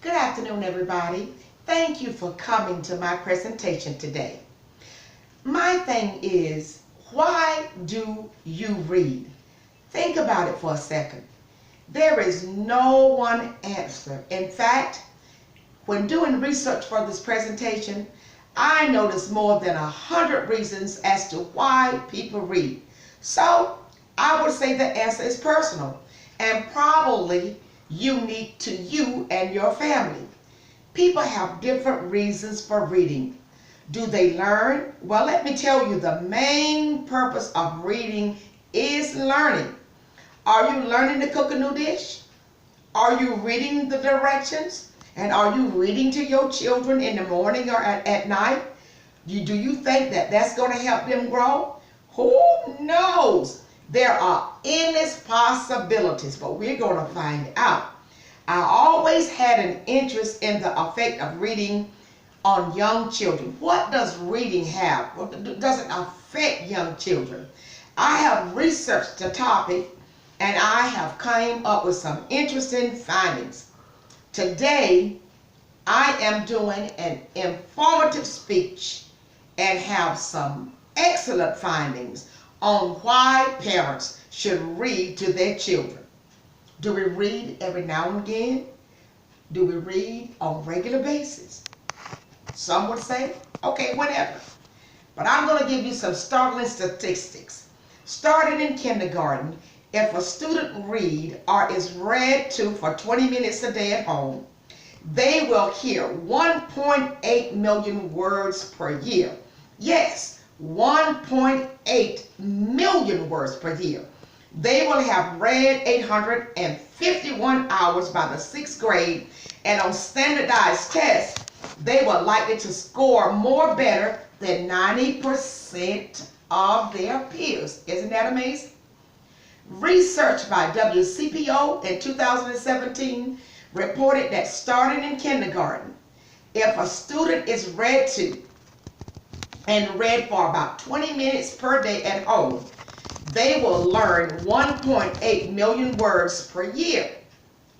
Good afternoon, everybody. Thank you for coming to my presentation today. My thing is, why do you read? Think about it for a second. There is no one answer. In fact, when doing research for this presentation, I noticed more than 100 reasons as to why people read. So, I would say the answer is personal and probably unique to you and your family. People have different reasons for reading. Do they learn? Well, let me tell you, the main purpose of reading is learning. Are you learning to cook a new dish? Are you reading the directions? And are you reading to your children in the morning or at night? Do you think that that's going to help them grow? Who knows? There are endless possibilities, but we're going to find out. I always had an interest in the effect of reading on young children. What does reading have? What does it affect young children? I have researched the topic and I have come up with some interesting findings. Today, I am doing an informative speech and have some excellent findings on why parents should read to their children. Do we read every now and again? Do we read on a regular basis? Some would say, okay, whenever. But I'm going to give you some startling statistics. Starting in kindergarten, if a student read or is read to for 20 minutes a day at home, they will hear 1.8 million words per year. Yes, 1.8 million words per year. They will have read 851 hours by the 6th grade, and on standardized tests, they were likely to score more better than 90% of their peers. Isn't that amazing? Research by WCPO in 2017 reported that starting in kindergarten, if a student is read to and read for about 20 minutes per day at home, they will learn 1.8 million words per year.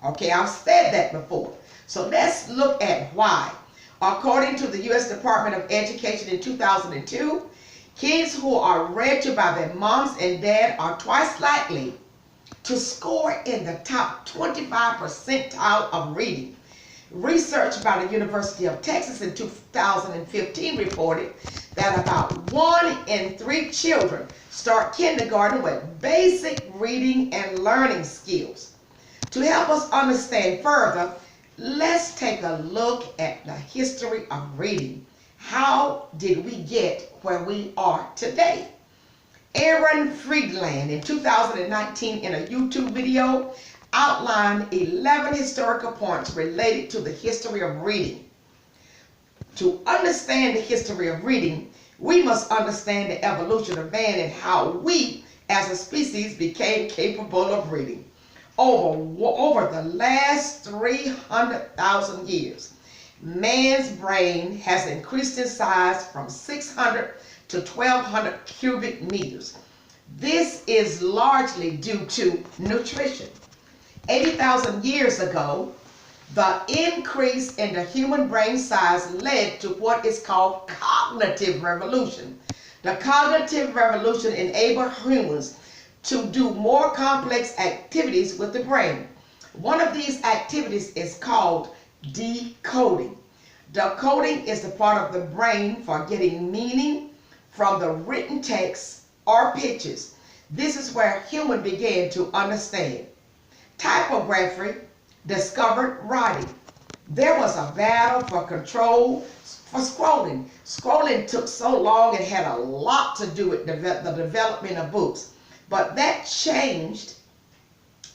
Okay, I've said that before. So let's look at why. According to the U.S. Department of Education in 2002, kids who are read to by their moms and dad are twice likely to score in the top 25 percentile of reading. Research by the University of Texas in 2015 reported that about 1 in 3 children start kindergarten with basic reading and learning skills. To help us understand further, let's take a look at the history of reading. How did we get where we are today? Aaron Friedland in 2019 in a YouTube video outlined 11 historical points related to the history of reading. To understand the history of reading, we must understand the evolution of man and how we as a species became capable of reading. Over the last 300,000 years, man's brain has increased in size from 600 to 1,200 cubic meters. This is largely due to nutrition. 80,000 years ago, the increase in the human brain size led to what is called cognitive revolution. The cognitive revolution enabled humans to do more complex activities with the brain. One of these activities is called decoding. Decoding is the part of the brain for getting meaning from the written text or pictures. This is where humans began to understand. Typography discovered writing. There was a battle for control for scrolling. Scrolling took so long and had a lot to do with the development of books. But that changed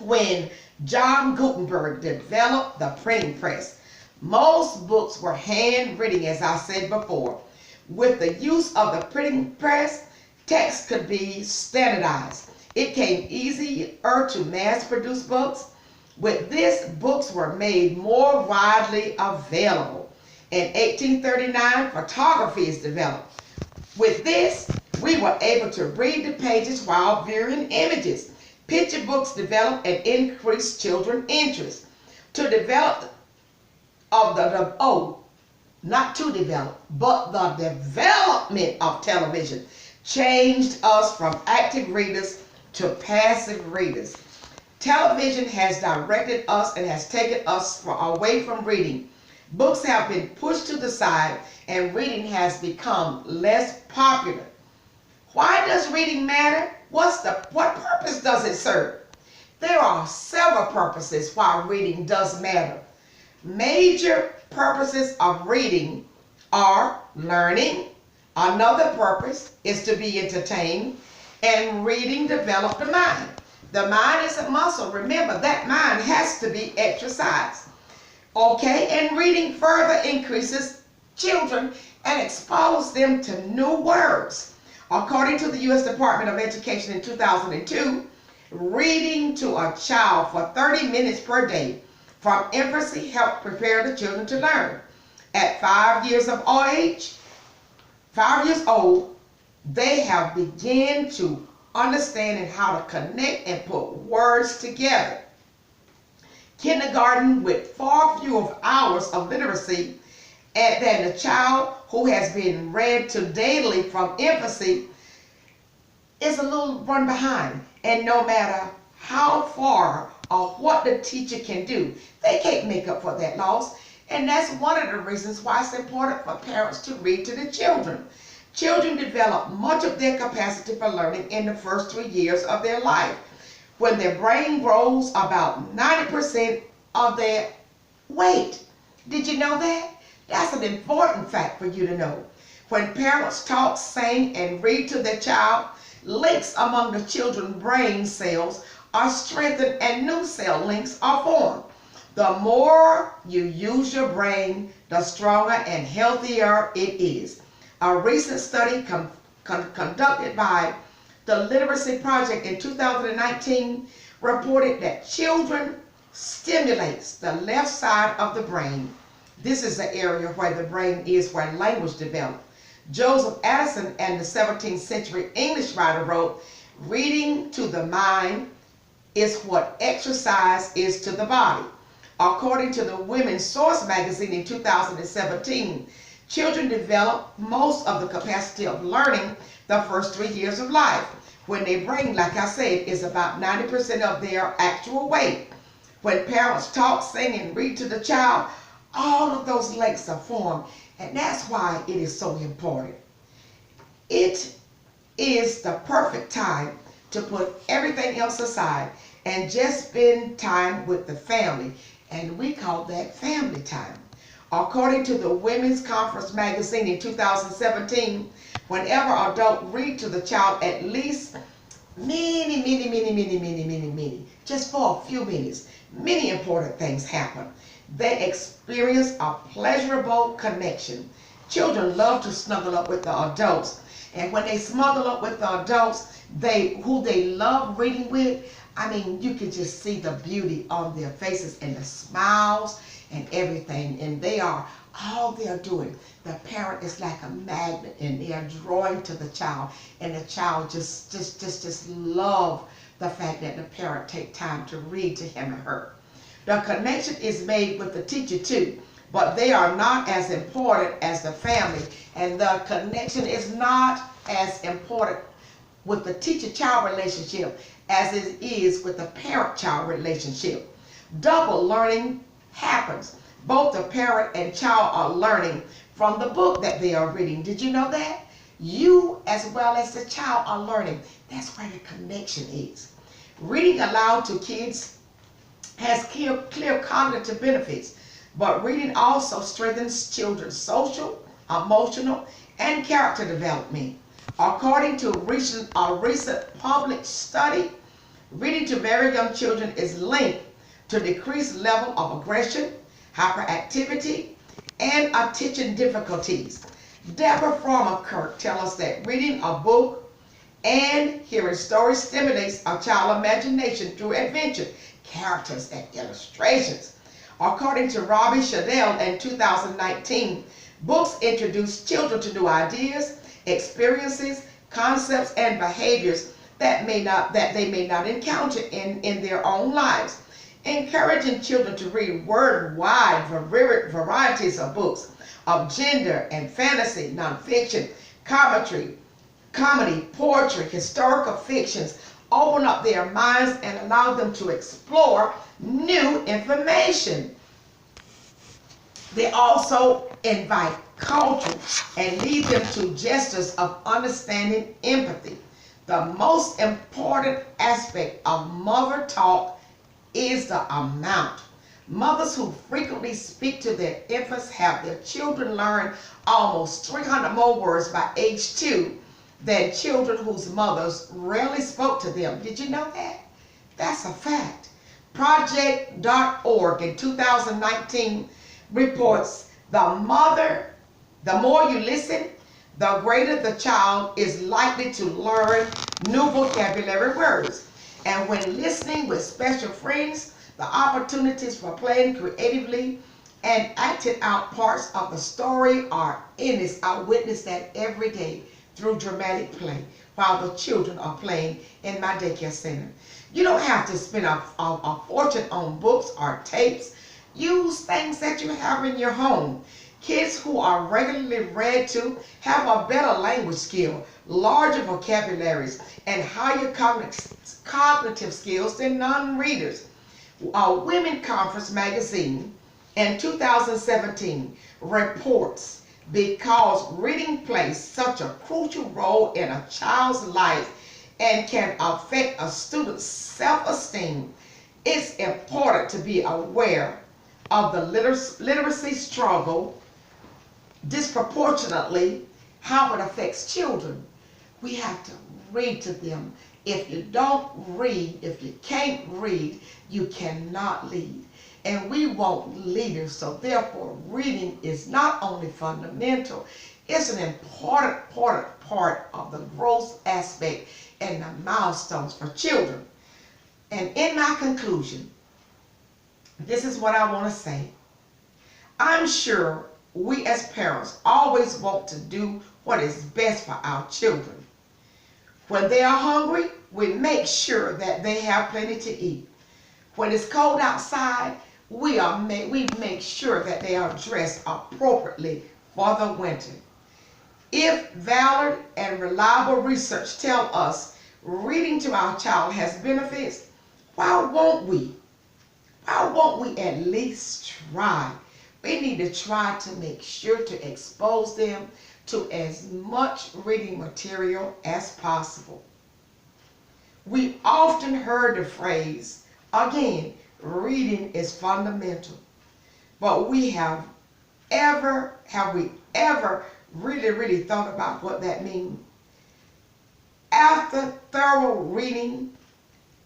when John Gutenberg developed the printing press. Most books were handwritten, as I said before. With the use of the printing press, text could be standardized. It became easier to mass-produce books. With this, books were made more widely available. In 1839, photography is developed. With this, we were able to read the pages while viewing images. Picture books developed and increased children's interest. To develop of not to develop, but the development of television changed us from active readers to passive readers. Television has directed us and has taken us away from reading. Books have been pushed to the side and reading has become less popular. Why does reading matter? What purpose does it serve? There are several purposes why reading does matter. Major purposes of reading are learning. Another purpose is to be entertained, and reading develops the mind. The mind is a muscle. Remember, that mind has to be exercised. Okay, and reading further increases children and exposes them to new words. According to the U.S. Department of Education in 2002, reading to a child for 30 minutes per day from infancy helped prepare the children to learn. At 5 years old, they have begun to understand and how to connect and put words together. Kindergarten with far fewer hours of literacy than the child who has been read to daily from infancy is a little run behind. And no matter how far or what the teacher can do, they can't make up for that loss. And that's one of the reasons why it's important for parents to read to the children. Children develop much of their capacity for learning in the first 3 years of their life, when their brain grows about 90% of their weight. Did you know that? That's an important fact for you to know. When parents talk, sing, and read to their child, links among the children's brain cells are strengthened and new cell links are formed. The more you use your brain, the stronger and healthier it is. A recent study conducted by the Literacy Project in 2019 reported that children stimulates the left side of the brain. This is the area where the brain is where language develops. Joseph Addison and the 17th century English writer wrote, "Reading to the mind is what exercise is to the body." According to the Women's Source magazine in 2017, children develop most of the capacity of learning the first 3 years of life, when their brain, like I said, is about 90% of their actual weight. When parents talk, sing, and read to the child, all of those links are formed, and that's why it is so important. It is the perfect time to put everything else aside and just spend time with the family, and we call that family time. According to the Women's Conference magazine in 2017, whenever adults read to the child at least just for a few minutes, many important things happen. They experience a pleasurable connection. Children love to snuggle up with the adults, and when they snuggle up with the adults who they love reading with, I mean, you can just see the beauty on their faces and the smiles and everything, and all they're doing. The parent is like a magnet, and they are drawing to the child, and the child just love the fact that the parent take time to read to him or her. The connection is made with the teacher too, but they are not as important as the family, and the connection is not as important with the teacher-child relationship as it is with the parent-child relationship. Double learning happens. Both the parent and child are learning from the book that they are reading. Did you know that? You as well as the child are learning. That's where the connection is. Reading aloud to kids has clear cognitive benefits, but reading also strengthens children's social, emotional, and character development. According to a recent published study, reading to very young children is linked to decreased level of aggression, hyperactivity, and attention difficulties. Deborah Farmer-Kirk tells us that reading a book and hearing stories stimulates a child's imagination through adventure, characters, and illustrations. According to Robbie Shadell in 2019, books introduce children to new ideas, experiences, concepts, and behaviors that they may not encounter in their own lives. Encouraging children to read wide varieties of books of gender and fantasy, nonfiction, comedy, poetry, historical fictions open up their minds and allow them to explore new information. They also invite culture and lead them to gestures of understanding, empathy. The most important aspect of mother talk is the amount. Mothers who frequently speak to their infants have their children learn almost 300 more words by age 2 than children whose mothers rarely spoke to them. Did you know that? That's a fact. Project.org in 2019 reports the more you listen, the greater the child is likely to learn new vocabulary words. And when listening with special friends, the opportunities for playing creatively and acting out parts of the story are endless. I witness that every day through dramatic play while the children are playing in my daycare center. You don't have to spend a fortune on books or tapes. Use things that you have in your home. Kids who are regularly read to have a better language skill, larger vocabularies, and higher cognitive skills than non-readers. Women Conference magazine in 2017 reports because reading plays such a crucial role in a child's life and can affect a student's self-esteem, it's important to be aware of the literacy struggle disproportionately, how it affects children. We have to read to them. If you don't read, if you can't read, you cannot lead. And we want leaders, so therefore reading is not only fundamental, it's an important part of the growth aspect and the milestones for children. And in my conclusion, this is what I want to say. I'm sure we as parents always want to do what is best for our children. When they are hungry, we make sure that they have plenty to eat. When it's cold outside, we make sure that they are dressed appropriately for the winter. If valid and reliable research tell us reading to our child has benefits, why won't we? Why won't we at least try? We need to try to make sure to expose them to as much reading material as possible. We often heard the phrase, again, reading is fundamental. But have we ever really thought about what that means? After thorough reading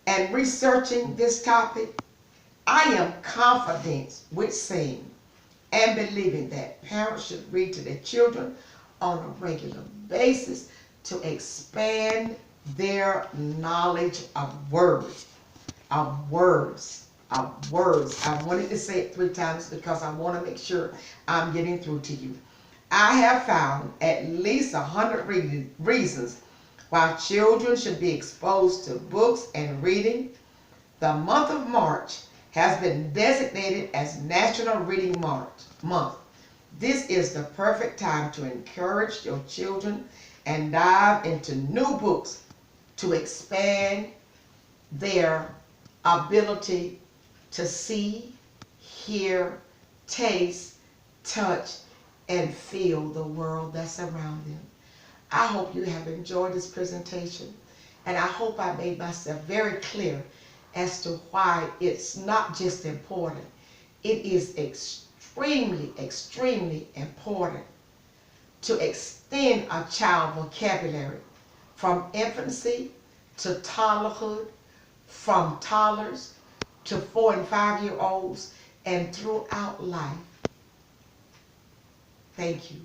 and researching this topic, I am confident with saying and believing that parents should read to their children on a regular basis to expand their knowledge of words. I wanted to say it 3 times because I want to make sure I'm getting through to you. I have found at least 100 reasons why children should be exposed to books and reading. The month of March has been designated as National Reading Month. This is the perfect time to encourage your children and dive into new books to expand their ability to see, hear, taste, touch, and feel the world that's around them. I hope you have enjoyed this presentation, and I hope I made myself very clear as to why it's not just important. It is extremely important to extend a child's vocabulary from infancy to toddlerhood, from toddlers to 4 and 5-year-olds, and throughout life. Thank you.